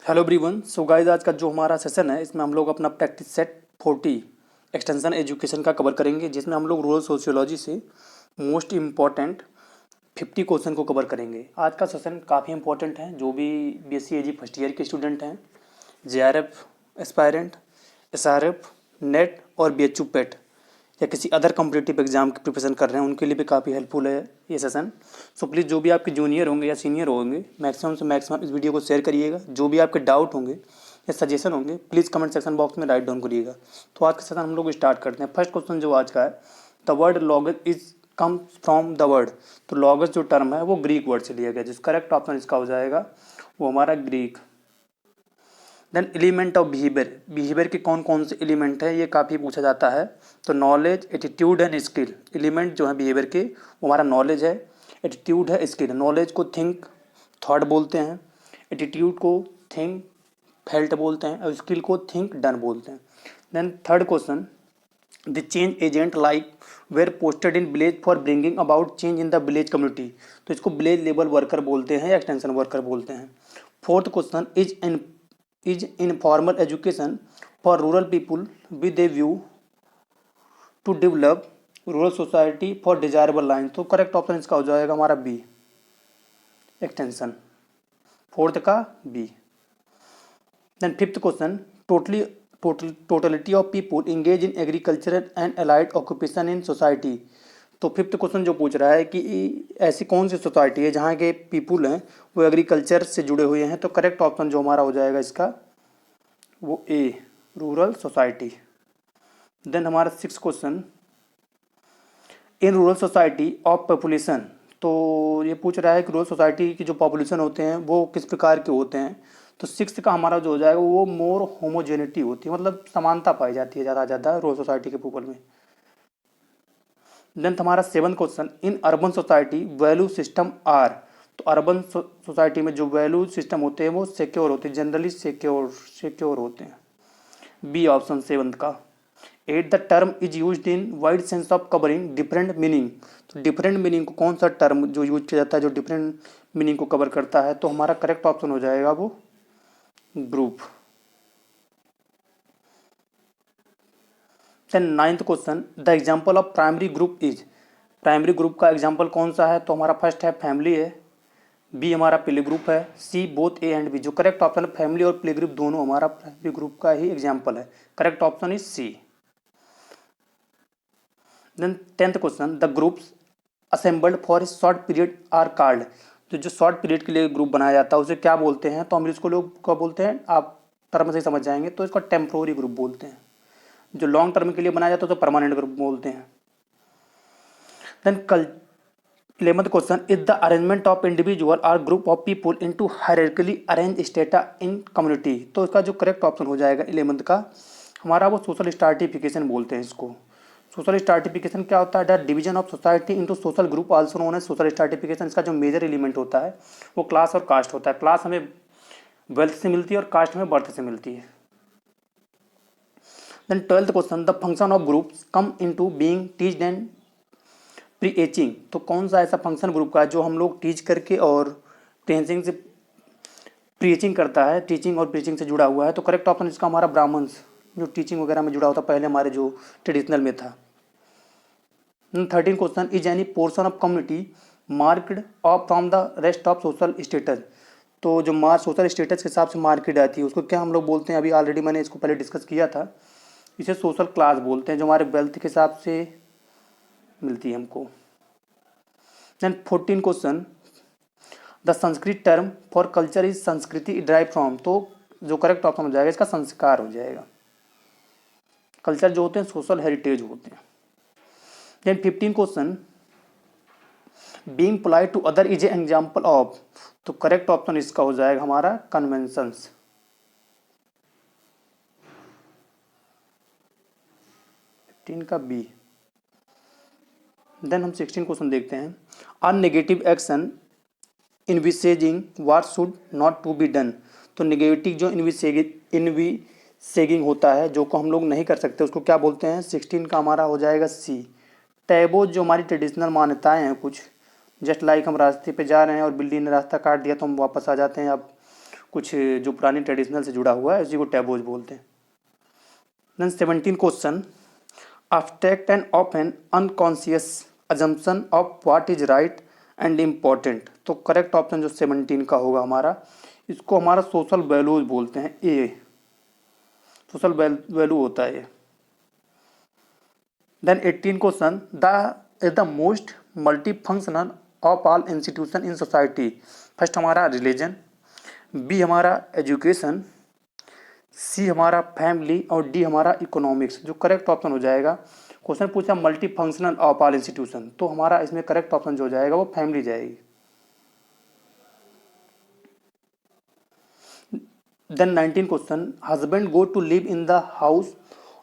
Hello everyone. So guys, आज का जो हमारा सेशन है इसमें हम लोग अपना प्रैक्टिस सेट 40 एक्सटेंशन एजुकेशन का कवर करेंगे, जिसमें हम लोग रूरल सोशियोलॉजी से मोस्ट इम्पॉर्टेंट 50 क्वेश्चन को कवर करेंगे। आज का सेशन काफ़ी इंपॉर्टेंट है। जो भी बीएससी एजी फर्स्ट ईयर के स्टूडेंट हैं, जेआरएफ एस्पायरेंट, एसआरएफ, नेट और बीएचयू पेट या किसी अदर कॉम्पिटिटिव एग्जाम की प्रिपरेशन कर रहे हैं, उनके लिए भी काफ़ी हेल्पफुल है ये सेशन। सो प्लीज़ जो भी आपके जूनियर होंगे या सीनियर होंगे, मैक्सिमम से मैक्सिमम इस वीडियो को शेयर करिएगा। जो भी आपके डाउट होंगे या सजेशन होंगे, प्लीज़ कमेंट सेक्शन बॉक्स में राइट डाउन करिएगा। तो आज का सेशन हम लोग स्टार्ट करते हैं। फर्स्ट क्वेश्चन जो आज का है, the word logos is come from the word. तो लॉगस जो टर्म है वो ग्रीक वर्ड से लिया गया, जिस करेक्ट ऑप्शन इसका हो जाएगा वो हमारा Greek. Then element of behaviour, behaviour के कौन कौन से एलिमेंट है ये काफ़ी पूछा जाता है। तो knowledge, attitude and skill. Element जो है बिहेवियर के वो हमारा नॉलेज है, एटीट्यूड है, स्किल। नॉलेज को थिंक थॉट बोलते हैं, एटीट्यूड को थिंक फेल्ट बोलते हैं और स्किल को थिंक डन बोलते हैं। Then third question, the change agent like where posted in village for bringing about change in the village community. तो इसको विलेज लेवल वर्कर बोलते हैं या एक्सटेंशन वर्कर बोलते हैं। Fourth question, is informal education for rural people with a view to develop rural society for desirable line. तो correct option इसका हो जाएगा हमारा बी, एक्सटेंशन, फोर्थ का B. Then fifth question, totality of people engage in agriculture and allied occupation in society. तो fifth question जो पूछ रहा है कि ऐसी कौन सी सोसाइटी है जहाँ के पीपुल हैं वो एग्रीकल्चर से जुड़े हुए हैं। तो करेक्ट ऑप्शन जो हमारा हो जाएगा इसका वो ए, रूरल सोसाइटी। देन हमारा six question, in rural society of population. तो ये पूछ रहा है कि रूरल सोसाइटी की जो पॉपुलेशन होते हैं वो किस प्रकार के होते हैं। तो सिक्स का हमारा जो हो जाएगा वो मोर होमोजेनिटी होती है, मतलब समानता पाई जाती है ज़्यादा ज़्यादा रूरल सोसाइटी के पीपल में। देन हमारा seven question, in urban society value system are. तो अर्बन सोसाइटी में जो वैल्यू सिस्टम होते हैं वो सिक्योर होते हैं, जनरली सिक्योर होते हैं। बी ऑप्शन सेवंथ का। At the term is use in wide sense of covering different meaning. तो डिफरेंट मीनिंग को कौन सा टर्म जो यूज किया जाता है जो डिफरेंट मीनिंग को कवर करता है। तो हमारा करेक्ट ऑप्शन हो जाएगा वो group. Then ninth question, the example of primary group is. Primary group का एग्जाम्पल कौन सा है। तो हमारा फर्स्ट है फैमिली है, बी हमारा प्ले ग्रुप है, C both A and B. जो करेक्ट ऑप्शन है फैमिली और प्ले ग्रुप दोनों हमारा प्राइमरी ग्रुप का ही एग्जाम्पल है। Correct option is C. Then tenth question, the groups assembled for a short period are called. तो जो शॉर्ट पीरियड के लिए ग्रुप बनाया जाता है उसे क्या बोलते हैं। तो हम इसको लोग क्या बोलते हैं, आप टर्म से ही समझ जाएंगे। तो इसको टेम्प्रोरी ग्रुप बोलते हैं। जो लॉन्ग टर्म के लिए बनाया जाता है तो परमानेंट ग्रुप बोलते हैं। देन कल 11th question, is the arrangement of individual are group of people into hierarchically arrange strata in community. तो इसका जो करेक्ट ऑप्शन हो जाएगा 11th का हमारा वो सोशल स्ट्राटिफिकेशन बोलते हैं इसको। सोशल स्ट्राटिफिकेशन क्या होता है, the division of society into social group also known as social stratification. इसका जो मेजर एलिमेंट होता है वो क्लास और कास्ट होता है। क्लास हमें वेल्थ से मिलती है और कास्ट हमें बर्थ से मिलती है। Then 12th question, the function of groups come into being teached and preaching. तो कौन सा ऐसा फंक्शन ग्रुप का है जो हम लोग टीच करके और टीचिंग से प्रीचिंग करता है, टीचिंग और प्रीचिंग से जुड़ा हुआ है। तो करेक्ट ऑप्शन इसका हमारा ब्राह्मण्स, जो टीचिंग वगैरह में जुड़ा होता पहले हमारे जो ट्रेडिशनल में था। 13 question, is any portion of community marked of from the rest of social status. तो जो सोशल स्टेटस के हिसाब से मार्केट आती है उसको क्या हम लोग बोलते हैं, अभी ऑलरेडी मैंने इसको पहले डिस्कस किया था। इसे सोशल क्लास बोलते हैं, जो हमारे वेल्थ के हिसाब से मिलती है हमको। Then 14 question, the Sanskrit term for culture is संस्कृति ड्राइव फ्रॉम। तो जो करेक्ट ऑप्शन हो जाएगा इसका संस्कार हो जाएगा। कल्चर जो होते हैं सोशल हेरिटेज होते हैं। Then 15 question, being polite to other is a example of. तो करेक्ट ऑप्शन इसका हो जाएगा हमारा कन्वेंशंस। का बी। देन हम 16 क्वेश्चन देखते हैं, are negative action envisaging what should not to be done. तो नेगेटिव जो इनविसेगिंग होता है जो को हम लोग नहीं कर सकते उसको क्या बोलते हैं। 16 का हमारा हो जाएगा सी। टैबो जो हमारी ट्रेडिशनल मान्यताएं हैं कुछ, जस्ट लाइक हम रास्ते पे जा रहे हैं और बिल्ली ने रास्ता काट दिया तो हम वापस आ जाते हैं। अब कुछ जो पुरानी ट्रेडिशनल से जुड़ा हुआ है, इसी को टैबूज बोलते हैं। Then 17 question, abstract and often unconscious assumption of what is right and important। तो करेक्ट ऑप्शन जो 17 का होगा हमारा, इसको हमारा सोशल वैल्यूज बोलते हैं। ए सोशल वैल्यू होता है ये। Then 18 question, the is the most multi functional of all institution in society. First हमारा रिलीजन, बी हमारा एजुकेशन, सी हमारा फैमिली और डी हमारा इकोनॉमिक्स। जो करेक्ट ऑप्शन हो जाएगा, क्वेश्चन पूछा multi functional of all institution, तो हमारा इसमें करेक्ट ऑप्शन जो हो जाएगा वो फैमिली जाएगी। Then 19 question, husband go to live in the house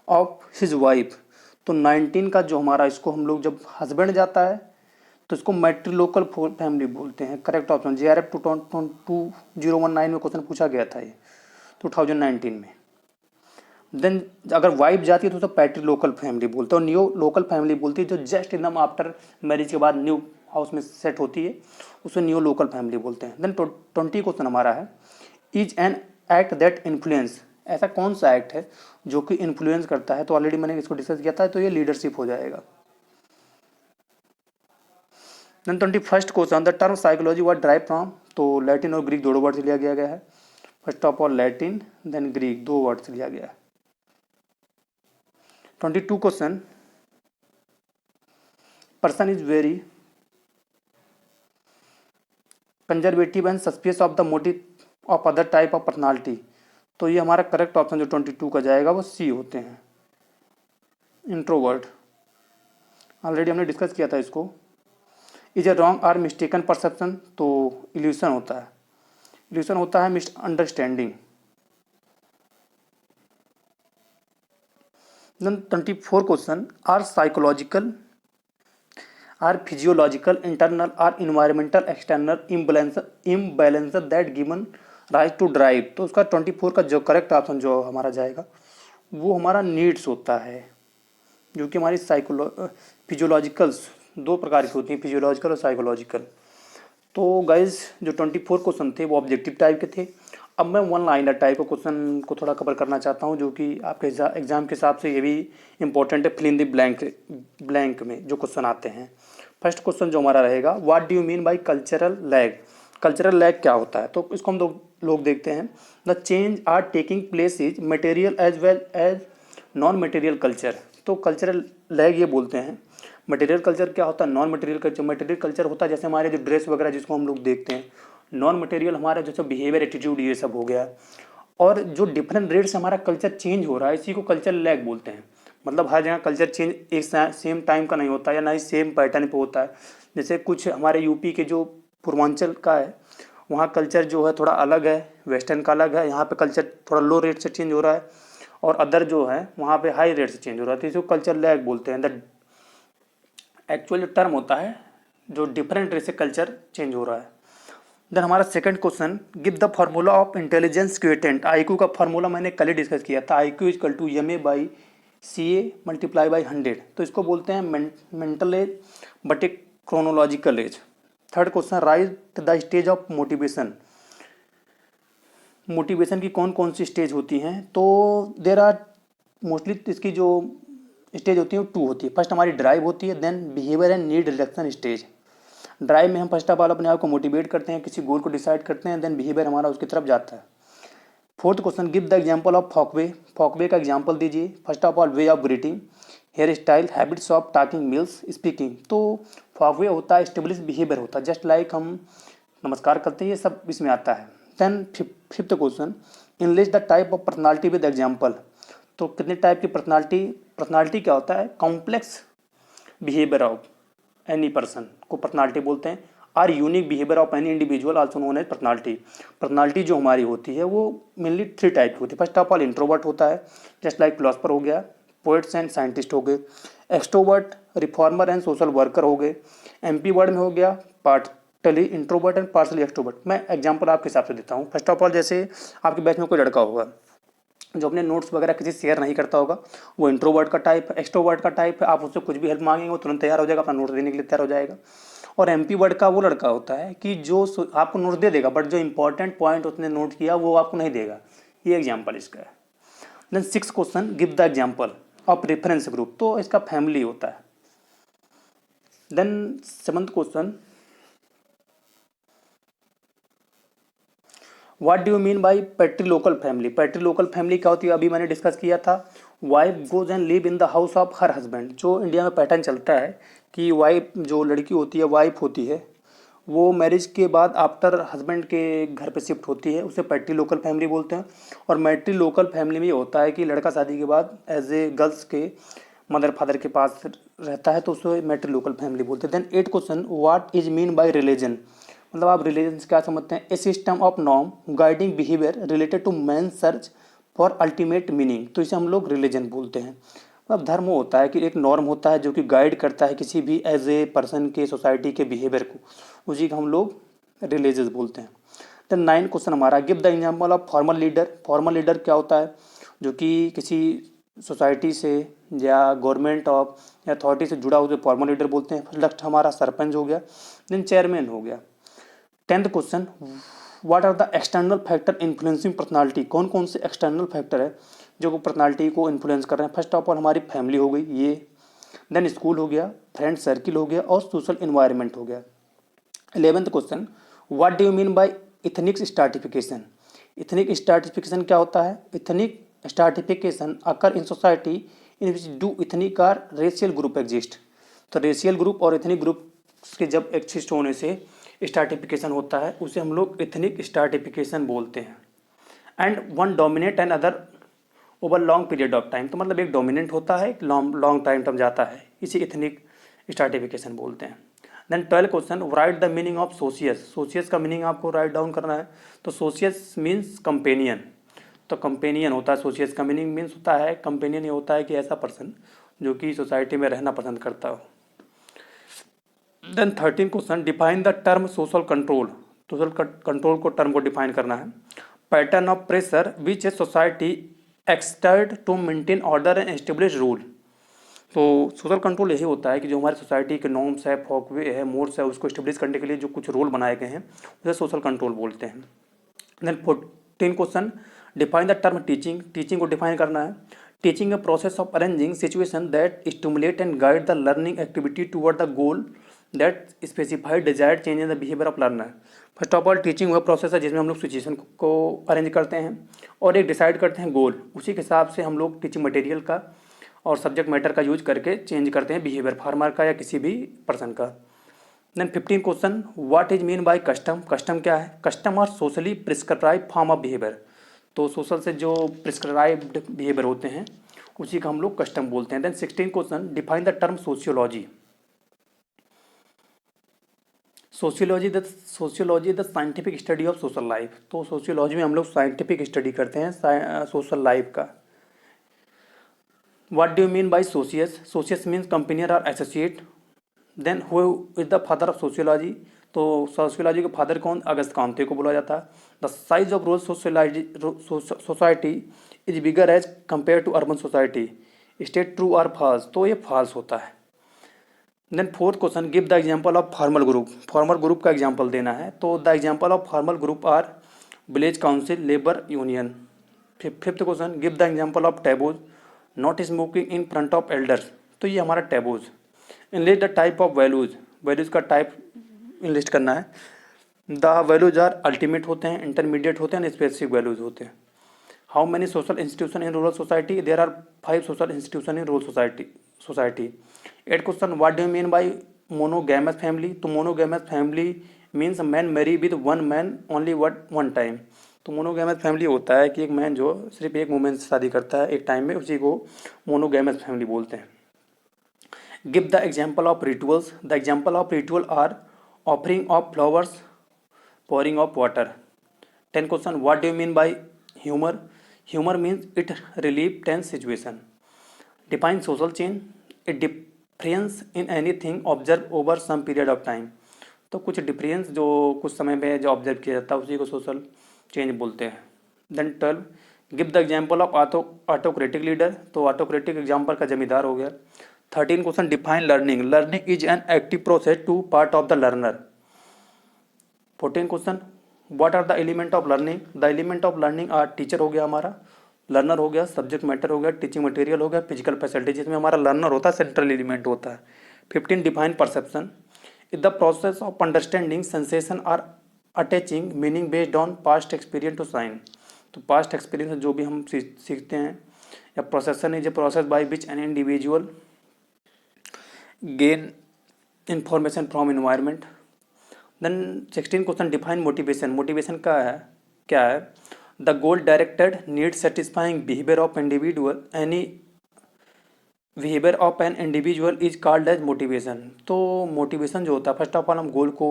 of his wife. तो 19 का जो हमारा, इसको हम लोग जब हस्बैंड जाता है तो इसको मैट्रिलोकल फैमिली बोलते हैं। करेक्ट ऑप्शन JRF 2019 में क्वेश्चन पूछा गया था ये 2019 में। देन अगर वाइफ जाती है तो पैट्रिलोकल फैमिली बोलते हैं, और न्यू लोकल फैमिली बोलती है जो जस्ट एकदम आफ्टर मैरिज के बाद न्यू हाउस में सेट होती है, उसे न्यू लोकल फैमिली बोलते हैं। देन 20 क्वेश्चन हमारा है, is an act that influence. ऐसा कौन सा एक्ट है जो कि इन्फ्लुएंस करता है? तो ऑलरेडी मैंने इसको डिस्कस किया था, तो ये लीडरशिप हो जाएगा। Then 21 question, the term psychology was derived from. तो लैटिन और ग्रीक दोनों वर्ड से लिया गया है। First of all Latin, then Greek, दो वर्ड से लिया गया है। 22 question, person is very conservative and suspicious of the motive of other type of personality. तो ये हमारा करेक्ट ऑप्शन जो 22 का जाएगा वो सी होते हैं, इंट्रोवर्ट। ऑलरेडी हमने डिस्कस किया था इसको। Is a wrong are mistaken perception. तो इल्यूशन होता है, इल्यूशन होता है misunderstanding. Then 24 question, are psychological, are physiological, internal are environmental external imbalance that given rise to drive. तो उसका 24 का जो करेक्ट ऑप्शन जो हमारा जाएगा वो हमारा नीड्स होता है, जो कि हमारी फिजियोलॉजिकल्स दो प्रकार की होती हैं, फिजियोलॉजिकल और साइकोलॉजिकल। तो गाइज जो 24 क्वेश्चन थे वो ऑब्जेक्टिव टाइप के थे। अब मैं वन लाइनर टाइप के क्वेश्चन को थोड़ा कवर करना चाहता हूँ, जो कि आपके एग्जाम के हिसाब से ये भी इंपॉर्टेंट है। फिल इन द ब्लैंक में जो क्वेश्चन आते हैं। फर्स्ट क्वेश्चन जो हमारा रहेगा, what do you mean by cultural lag. Cultural lag क्या होता है? तो इसको हम लोग देखते हैं। The change are taking place is material as well as non material culture. तो कल्चरल लैग ये बोलते हैं। मटेरियल कल्चर क्या होता है? Non material culture. Material culture होता है जैसे हमारे जो ड्रेस वगैरह जिसको हम लोग देखते हैं। नॉन मटेरियल हमारा जैसे बिहेवियर, एटीट्यूड, ये सब हो गया। और जो डिफरेंट रेट से हमारा कल्चर चेंज हो रहा है, इसी को कल्चर लैग बोलते हैं। मतलब हर जगह कल्चर चेंज एक सेम टाइम का नहीं होता, या ना ही सेम पैटर्न पे होता है। जैसे कुछ हमारे यूपी के जो पूर्वांचल का है, वहाँ कल्चर जो है थोड़ा अलग है, वेस्टर्न का अलग है। यहाँ पे कल्चर थोड़ा लो रेट से चेंज हो रहा है, और अदर जो है वहाँ पे हाई रेट से चेंज हो रहा है। तो इसको कल्चर लैग बोलते हैं। द एक्चुअल जो टर्म होता है जो डिफरेंट रेट से कल्चर चेंज हो रहा है। देन हमारा second question, give the formula of intelligence quotient. IQ का फार्मूला मैंने कल ही डिस्कस किया था। IQ equal to MA/CA multiply by 100। तो इसको बोलते हैं mental age but a chronological age. Third question, rise the stage of motivation. Motivation की कौन कौन सी स्टेज होती हैं? तो देर आर मोस्टली इसकी जो स्टेज होती है वो 2 होती है। फर्स्ट हमारी ड्राइव होती है, then behaviour and need reduction stage. Drive में हम फर्स्ट ऑफ ऑल अपने आप को मोटिवेट करते हैं, किसी गोल को डिसाइड करते हैं, देन बिहेवियर हमारा उसकी तरफ जाता है। Fourth question, give the example of folkway. Folkway का एग्जांपल दीजिए। First of all way of greeting, hair style, habits of talking, meals, speaking. तो फॉकवे होता है एस्टेब्लिश बिहेवियर होता है, जस्ट लाइक हम नमस्कार करते हैं, ये सब इसमें आता है। Then fifth question, enlist the type of personality with example. तो कितने टाइप की पर्सनालिटी क्या होता है? Complex behaviour of any person को पर्सनालिटी बोलते हैं। Or unique behaviour of any individual also known as personality. Personality जो हमारी होती है वो मेनली 3 टाइप की होती है। फर्स्ट ऑफ ऑल इंट्रोवर्ट होता है, जस्ट लाइक फिलोसफर हो गया, पोएट्स एंड साइंटिस्ट हो गए। Extrovert, reformer and social worker हो गए। MP वर्ड में हो गया partly introvert and partly extrovert. मैं एग्जाम्पल आपके हिसाब से देता हूँ। फर्स्ट ऑफ ऑल जैसे आपके बैच में कोई लड़का होगा जो अपने नोट्स वगैरह किसी शेयर नहीं करता होगा, वो इंट्रोवर्ट का टाइप है। एक्सट्रोवर्ट का टाइप है, आप उससे कुछ भी हेल्प मांगेंगे वो तुरंत तैयार हो जाएगा, अपना नोट्स देने के लिए तैयार हो जाएगा। और एमपी वर्ड का वो लड़का होता है कि जो आपको नोट दे देगा बट जो इंपॉर्टेंट पॉइंट उसने नोट किया वो आपको नहीं देगा। ये एग्जाम्पल इसका है। Then 6th question, give the example of reference group. तो इसका फैमिली होता है। Then 7th question, what do you mean by patrilocal family. Patrilocal family क्या होती है, अभी मैंने डिस्कस किया था। Wife goes and live in the house of her husband. जो इंडिया में पैटर्न चलता है कि वाइफ, जो लड़की होती है, वाइफ होती है, वो मैरिज के बाद आफ्टर हस्बैंड के घर पे शिफ्ट होती है, उसे पैट्रीलोकल फैमिली बोलते हैं। और मैट्रीलोकल फैमिली में ये होता है कि लड़का शादी के बाद एज ए गर्ल्स के मदर फादर के पास रहता है, तो उसे मैट्रीलोकल फैमिली बोलते हैं। Then 8th question, what is mean by religion. मतलब आप रिलीजन से क्या समझते हैं। A system of norm guiding behaviour related to man search for ultimate meaning. तो इसे हम लोग रिलीजन बोलते हैं। मतलब धर्म होता है कि एक नॉर्म होता है जो कि गाइड करता है किसी भी एज ए पर्सन के, सोसाइटी के बिहेवियर को, उसी को हम लोग रिलीजियस बोलते हैं। देन 9th क्वेश्चन हमारा, give the example of formal leader. Formal leader क्या होता है, जो कि किसी सोसाइटी से या गवर्नमेंट ऑफ या अथॉरिटी से जुड़ा हुआ फॉर्मल लीडर बोलते हैं। फर्स्ट हमारा सरपंच हो गया, देन चेयरमैन हो गया। 10th question, what are the external factor influencing personality. कौन कौन से एक्सटर्नल फैक्टर है जो पर्सनालिटी को इन्फ्लुएंस कर रहे हैं। फर्स्ट ऑफ ऑल हमारी फैमिली हो गई ये, देन स्कूल हो गया, फ्रेंड सर्किल हो गया और सोशल इन्वायरमेंट हो गया। 11th question, what do you mean by ethnic stratification. Ethnic stratification क्या होता है। Ethnic stratification occur in society in which two ethnic or racial group exist. तो रेशियल ग्रुप और इथनिक ग्रुप के जब एक्सिस्ट होने से स्ट्रैटिफिकेशन होता है, उसे हम लोग इथनिक स्ट्रैटिफिकेशन बोलते हैं। And one dominate and other over long period of time. तो मतलब एक डोमिनेंट होता है, एक लॉन्ग टाइम तक जाता है, इसे इथनिक स्ट्रैटिफिकेशन बोलते हैं। Then 12th question, write the meaning of socius. Socius का मीनिंग आपको राइट डाउन करना है। तो सोशियस मीन्स कंपेनियन। तो कंपेनियन होता है सोशियस का मीनिंग, मीन्स होता है कंपेनियन। ये होता है कि ऐसा पर्सन जो कि सोसाइटी में रहना पसंद करता हो। Then 13th question, define the term social control. Social control को टर्म को डिफाइन करना है। Pattern of pressure which a society exert to maintain order and establish rule. तो सोशल कंट्रोल यही होता है कि जो हमारी सोसाइटी के नॉर्म्स है, फॉकवे है, मोड्स है, उसको एस्टेब्लिश करने के लिए जो कुछ रूल बनाए गए हैं उसे सोशल कंट्रोल बोलते हैं। Then 14th question, define the term teaching. Teaching को डिफाइन करना है। Teaching a process of arranging situation that stimulate and guide the learning activity toward the goal that specified desired change in the behaviour of learner. First of all teaching वह process है जिसमें हम लोग situation को arrange करते हैं और एक डिसाइड करते हैं गोल, उसी के हिसाब से हम लोग टीचिंग मटेरियल का और सब्जेक्ट मैटर का यूज करके चेंज करते हैं बिहेवियर फार्मर का या किसी भी पर्सन का। Then 15th question, what is mean by custom. Custom क्या है। कस्टम और socially prescribe form of behaviour. तो सोशल से जो प्रिस्क्राइब्ड बिहेवियर होते हैं उसी का हम लोग कस्टम बोलते हैं। Then 16th question, define the term sociology. Sociology the scientific study of social life. तो सोशियोलॉजी में हम लोग साइंटिफिक स्टडी करते हैं सोशल लाइफ का। What do you mean by socius. Socius means companion और associate. Then who is the father of sociology. तो sociology के फादर कौन, अगस्त कांते को बोला जाता है। The size of rural society is bigger as compare to urban society. State true और false. तो ये फॉल्स होता है। Then 4th question, give the example of formal group. Formal group का एग्जाम्पल देना है। तो the example of formal group are village council, labour union. 5th question, give the example of taboos. Not smoking in front of elders. तो ये हमारा taboos. Enlist the type of values. Values का type enlist करना है। The values are ultimate होते हैं, intermediate होते हैं, स्पेसिफिक वैल्यूज होते हैं। How many social institution in rural society. There are 5 social institution in rural society. 8th question, what do you mean by monogamous family. तो monogamous family means man marry with one man only one time. तो monogamous family होता है कि एक man जो सिर्फ एक women से शादी करता है एक टाइम में, उसी को मोनोगैमस फैमिली बोलते हैं। Give the example of rituals. The example of ritual are offering of flowers, pouring of water. 10th question, what do you mean by humour. Humour means it relieve tense situation. Define social change, a difference in anything observe over some period of time. तो कुछ difference जो कुछ समय में जो observe किया जाता है उसी को सोशल चेंज बोलते हैं। Then 12, give the example of autocratic leader. तो ऑटोक्रेटिक एग्जाम्पल का जमींदार हो गया। 13 question define learning, learning is an active process to part of the learner. 14 question what are the element of learning, the element of learning are teacher हो गया हमारा, learner हो गया, सब्जेक्ट मैटर हो गया, टीचिंग मटेरियल हो गया, physical facility, जिसमें हमारा लर्नर होता है, सेंट्रल एलिमेंट होता है। 15 define perception, is the process of understanding sensation or attaching meaning based on past experience to sign. तो पास्ट एक्सपीरियंस जो भी हम सीखते हैं, या perception is a process by which an individual gain information from environment. Then 16 question define motivation, motivation का है क्या है, the goal directed need satisfying behaviour of individual, any behaviour of an individual is called as motivation. तो motivation जो होता है, first of all हम गोल को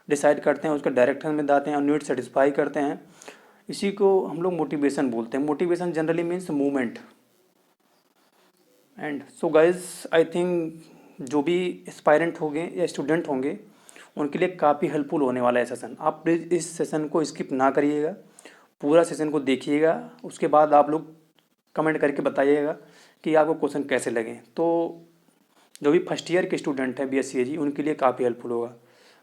डिसाइड करते हैं, उसके डायरेक्शन में जाते हैं और नीड सेटिस्फाई करते हैं, इसी को हम लोग मोटिवेशन बोलते हैं। Motivation generally means movement. And so guys I think जो भी एस्पायरेंट होंगे या स्टूडेंट होंगे उनके लिए काफ़ी हेल्पफुल होने वाला है सेशन। आप प्लीज़ इस सेशन को स्किप ना करिएगा, पूरा सेशन को देखिएगा, उसके बाद आप लोग कमेंट करके बताइएगा कि आपको क्वेश्चन कैसे लगे। तो जो भी फर्स्ट ईयर के स्टूडेंट हैं BSc AG, उनके लिए काफ़ी हेल्पफुल होगा।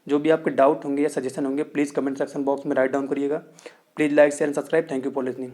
जो भी आपके डाउट होंगे या सजेशन होंगे, प्लीज़ कमेंट सेक्शन बॉक्स में राइट डाउन करिएगा। Please like share and subscribe. Thank you for listening.